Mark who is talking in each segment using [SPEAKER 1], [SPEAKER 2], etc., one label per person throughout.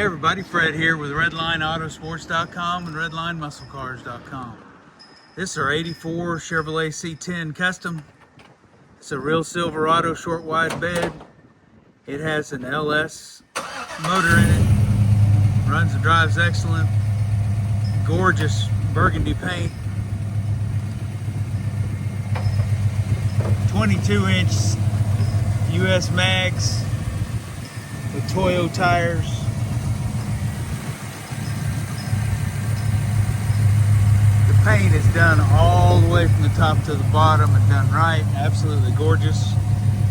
[SPEAKER 1] Hey everybody, Fred here with RedlineAutosports.com and RedlineMuscleCars.com. This is our 84 Chevrolet C10 Custom. It's a real Silverado short wide bed. It has an LS motor in it. Runs and drives excellent. Gorgeous burgundy paint. 22-inch US mags with Toyo tires. The paint is done all the way from the top to the bottom and done right. Absolutely gorgeous.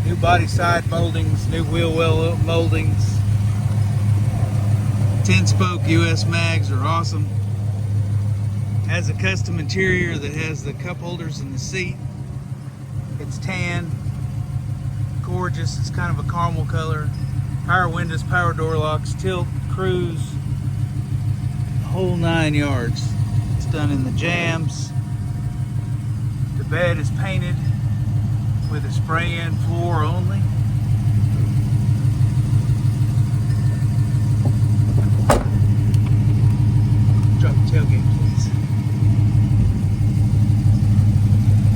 [SPEAKER 1] New body side moldings, new wheel well moldings. 10-spoke US mags are awesome. Has a custom interior that has the cup holders in the seat. It's tan, gorgeous. It's kind of a caramel color. Power windows, power door locks, tilt, cruise, the whole 9 yards. It's done in the jams. The bed is painted with a spray-in floor only. Drop the tailgate, please.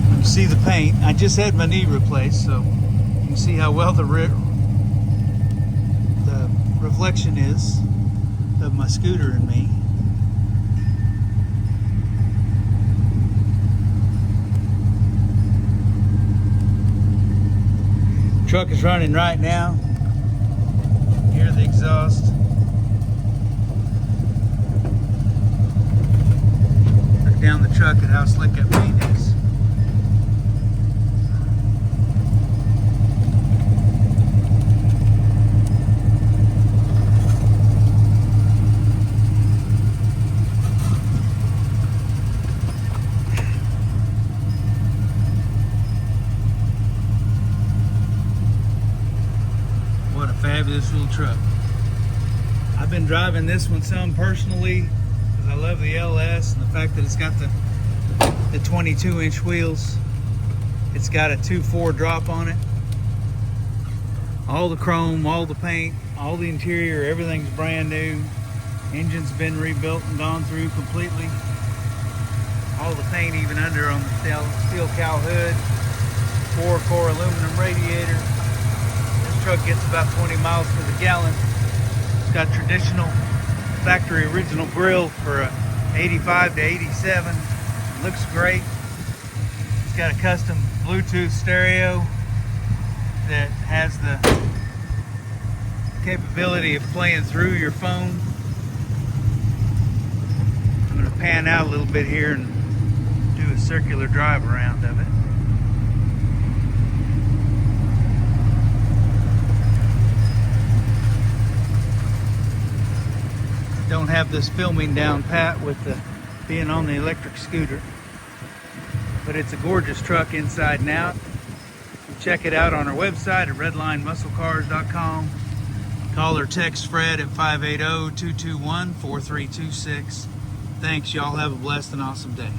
[SPEAKER 1] You can see the paint. I just had my knee replaced, so you can see how well the reflection is of my scooter and me. Truck is running right now. Hear the exhaust. Look down the truck at how slick that paint is. What a fabulous little truck. I've been driving this one some personally because I love the LS and the fact that it's got the 22-inch wheels. It's got a 2.4 drop on it. All the chrome, all the paint, all the interior, everything's brand new. Engine's been rebuilt and gone through completely. All the paint even under on the steel cowl hood. 4-core aluminum radiator. Truck gets about 20 miles to the gallon. It's got traditional factory original grille for a 85 to 87. Looks great. It's got a custom Bluetooth stereo that has the capability of playing through your phone. I'm going to pan out a little bit here and do a circular drive around of it. Don't have this filming down pat with the being on the electric scooter, but it's a gorgeous truck inside and out. Check it out on our website at redlinemusclecars.com. Call or text Fred at 580-221-4326. Thanks, y'all. Have a blessed and awesome day.